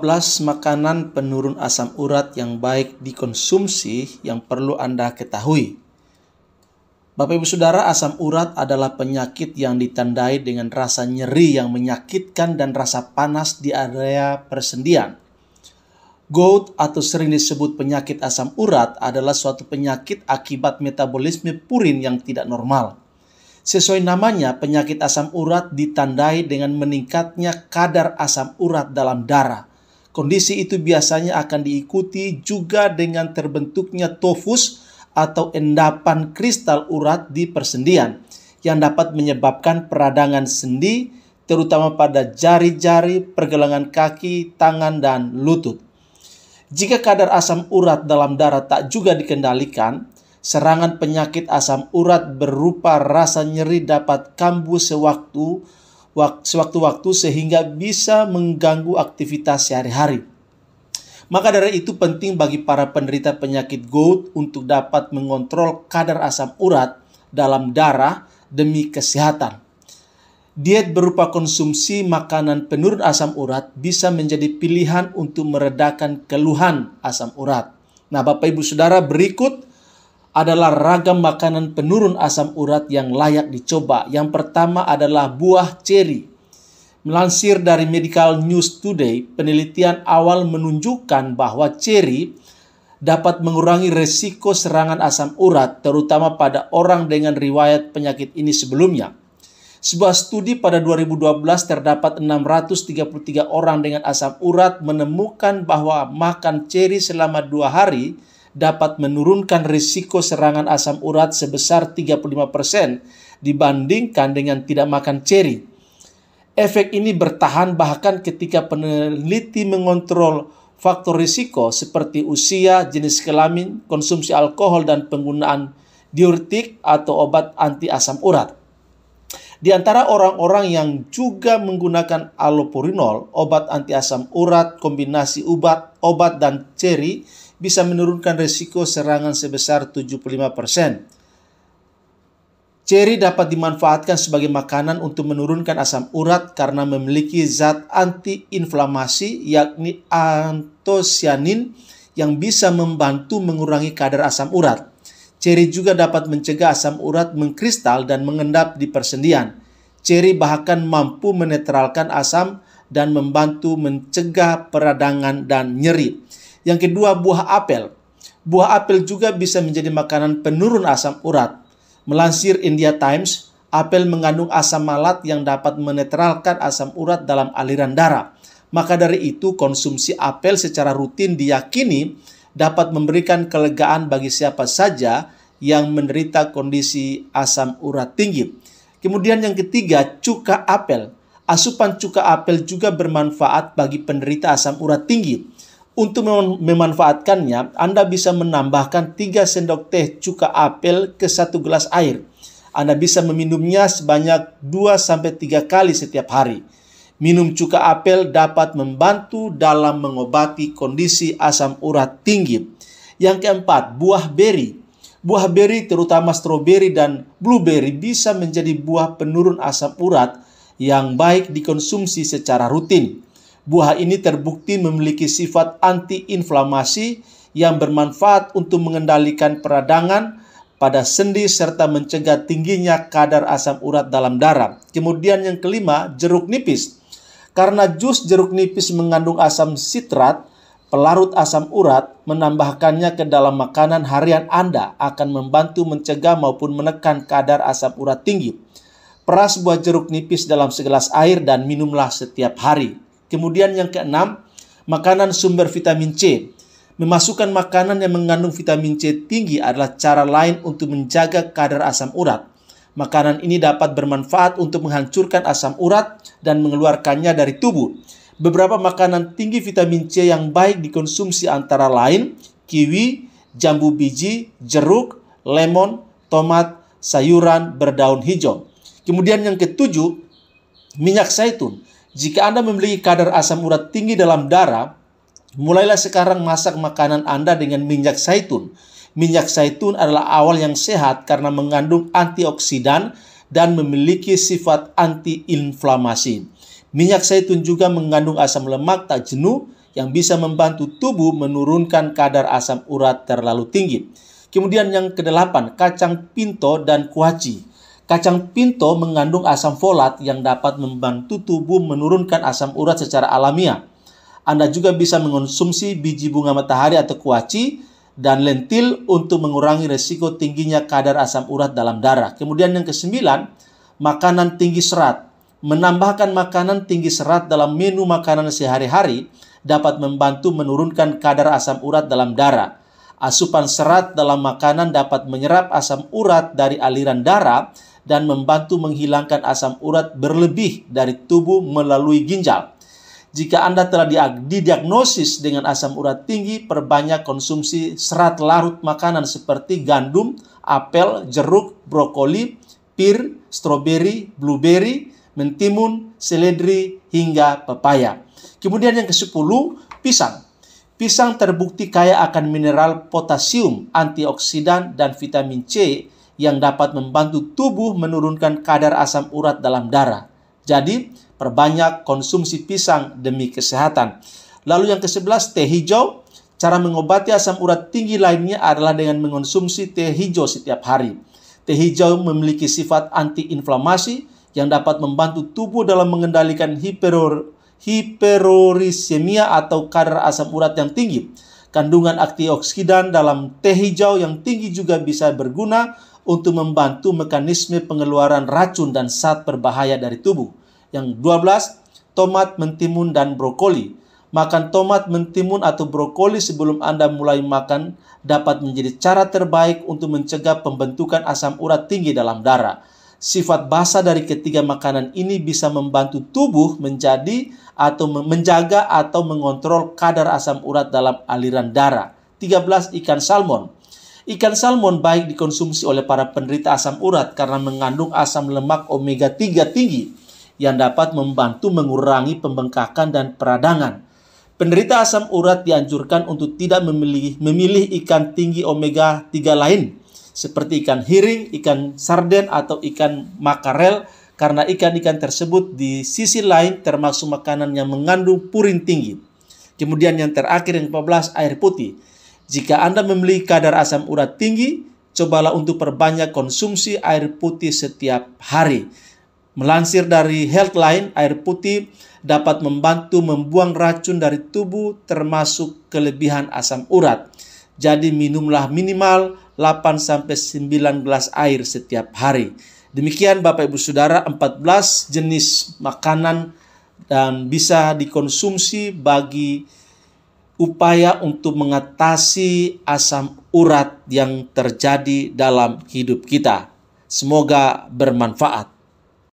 14 makanan penurun asam urat yang baik dikonsumsi yang perlu Anda ketahui. Bapak Ibu Saudara, asam urat adalah penyakit yang ditandai dengan rasa nyeri yang menyakitkan dan rasa panas di area persendian. Gout atau sering disebut penyakit asam urat adalah suatu penyakit akibat metabolisme purin yang tidak normal. Sesuai namanya, penyakit asam urat ditandai dengan meningkatnya kadar asam urat dalam darah. Kondisi itu biasanya akan diikuti juga dengan terbentuknya tofus atau endapan kristal urat di persendian yang dapat menyebabkan peradangan sendi, terutama pada jari-jari, pergelangan kaki, tangan, dan lutut. Jika kadar asam urat dalam darah tak juga dikendalikan, serangan penyakit asam urat berupa rasa nyeri dapat kambuh sewaktu-waktu sehingga bisa mengganggu aktivitas sehari-hari. Maka dari itu penting bagi para penderita penyakit gout untuk dapat mengontrol kadar asam urat dalam darah demi kesehatan. Diet berupa konsumsi makanan penurun asam urat bisa menjadi pilihan untuk meredakan keluhan asam urat. Nah, Bapak Ibu Saudara, berikut adalah ragam makanan penurun asam urat yang layak dicoba. Yang pertama adalah buah ceri. Melansir dari Medical News Today, penelitian awal menunjukkan bahwa ceri dapat mengurangi resiko serangan asam urat, terutama pada orang dengan riwayat penyakit ini sebelumnya. Sebuah studi pada 2012 terdapat 633 orang dengan asam urat menemukan bahwa makan ceri selama 2 hari dapat menurunkan risiko serangan asam urat sebesar 35% dibandingkan dengan tidak makan ceri. Efek ini bertahan bahkan ketika peneliti mengontrol faktor risiko seperti usia, jenis kelamin, konsumsi alkohol, dan penggunaan diuretik atau obat anti asam urat. Di antara orang-orang yang juga menggunakan allopurinol, obat anti asam urat, kombinasi obat dan ceri bisa menurunkan risiko serangan sebesar 75%. Ceri dapat dimanfaatkan sebagai makanan untuk menurunkan asam urat karena memiliki zat antiinflamasi yakni antosianin yang bisa membantu mengurangi kadar asam urat. Ceri juga dapat mencegah asam urat mengkristal dan mengendap di persendian. Ceri bahkan mampu menetralkan asam dan membantu mencegah peradangan dan nyeri. Yang kedua, buah apel. Buah apel juga bisa menjadi makanan penurun asam urat. Melansir India Times, apel mengandung asam malat yang dapat menetralkan asam urat dalam aliran darah. Maka dari itu, konsumsi apel secara rutin diyakini dapat memberikan kelegaan bagi siapa saja yang menderita kondisi asam urat tinggi. Kemudian yang ketiga, cuka apel. Asupan cuka apel juga bermanfaat bagi penderita asam urat tinggi. Untuk memanfaatkannya, Anda bisa menambahkan 3 sendok teh cuka apel ke 1 gelas air. Anda bisa meminumnya sebanyak 2-3 kali setiap hari. Minum cuka apel dapat membantu dalam mengobati kondisi asam urat tinggi. Yang keempat, buah beri. Buah beri terutama stroberi dan blueberry bisa menjadi buah penurun asam urat yang baik dikonsumsi secara rutin. Buah ini terbukti memiliki sifat antiinflamasi yang bermanfaat untuk mengendalikan peradangan pada sendi serta mencegah tingginya kadar asam urat dalam darah. Kemudian yang kelima, jeruk nipis. Karena jus jeruk nipis mengandung asam sitrat, pelarut asam urat, menambahkannya ke dalam makanan harian Anda akan membantu mencegah maupun menekan kadar asam urat tinggi. Peras buah jeruk nipis dalam segelas air dan minumlah setiap hari. Kemudian yang keenam, makanan sumber vitamin C. Memasukkan makanan yang mengandung vitamin C tinggi adalah cara lain untuk menjaga kadar asam urat. Makanan ini dapat bermanfaat untuk menghancurkan asam urat dan mengeluarkannya dari tubuh. Beberapa makanan tinggi vitamin C yang baik dikonsumsi antara lain kiwi, jambu biji, jeruk, lemon, tomat, sayuran berdaun hijau. Kemudian yang ketujuh, minyak zaitun. Jika Anda memiliki kadar asam urat tinggi dalam darah, mulailah sekarang masak makanan Anda dengan minyak zaitun. Minyak zaitun adalah awal yang sehat karena mengandung antioksidan dan memiliki sifat antiinflamasi. Minyak zaitun juga mengandung asam lemak tak jenuh yang bisa membantu tubuh menurunkan kadar asam urat terlalu tinggi. Kemudian yang kedelapan, kacang pinto dan kuaci. Kacang pinto mengandung asam folat yang dapat membantu tubuh menurunkan asam urat secara alamiah. Anda juga bisa mengonsumsi biji bunga matahari atau kuaci dan lentil untuk mengurangi resiko tingginya kadar asam urat dalam darah. Kemudian yang kesembilan, makanan tinggi serat. Menambahkan makanan tinggi serat dalam menu makanan sehari-hari dapat membantu menurunkan kadar asam urat dalam darah. Asupan serat dalam makanan dapat menyerap asam urat dari aliran darah dan membantu menghilangkan asam urat berlebih dari tubuh melalui ginjal. Jika Anda telah didiagnosis dengan asam urat tinggi, perbanyak konsumsi serat larut makanan seperti gandum, apel, jeruk, brokoli, pir, stroberi, blueberry, mentimun, seledri, hingga pepaya. Kemudian yang ke-10, pisang. Pisang terbukti kaya akan mineral potasium, antioksidan, dan vitamin C yang dapat membantu tubuh menurunkan kadar asam urat dalam darah. Jadi, perbanyak konsumsi pisang demi kesehatan. Lalu yang ke-11, teh hijau. Cara mengobati asam urat tinggi lainnya adalah dengan mengonsumsi teh hijau setiap hari. Teh hijau memiliki sifat antiinflamasi yang dapat membantu tubuh dalam mengendalikan hiperurisemia atau kadar asam urat yang tinggi. Kandungan antioksidan dalam teh hijau yang tinggi juga bisa berguna untuk membantu mekanisme pengeluaran racun dan zat berbahaya dari tubuh. Yang 12, tomat, mentimun, dan brokoli. Makan tomat, mentimun, atau brokoli sebelum Anda mulai makan dapat menjadi cara terbaik untuk mencegah pembentukan asam urat tinggi dalam darah. Sifat basa dari ketiga makanan ini bisa membantu tubuh menjaga atau mengontrol kadar asam urat dalam aliran darah. 13, ikan salmon. Ikan salmon baik dikonsumsi oleh para penderita asam urat karena mengandung asam lemak omega 3 tinggi yang dapat membantu mengurangi pembengkakan dan peradangan. Penderita asam urat dianjurkan untuk tidak memilih ikan tinggi omega 3 lain seperti ikan hiring, ikan sarden, atau ikan makarel karena ikan-ikan tersebut di sisi lain termasuk makanan yang mengandung purin tinggi. Kemudian yang terakhir yang 14, air putih. Jika Anda memiliki kadar asam urat tinggi, cobalah untuk perbanyak konsumsi air putih setiap hari. Melansir dari Healthline, air putih dapat membantu membuang racun dari tubuh termasuk kelebihan asam urat. Jadi minumlah minimal 8-9 gelas air setiap hari. Demikian Bapak Ibu Saudara, 14 jenis makanan dan bisa dikonsumsi bagi upaya untuk mengatasi asam urat yang terjadi dalam hidup kita. Semoga bermanfaat.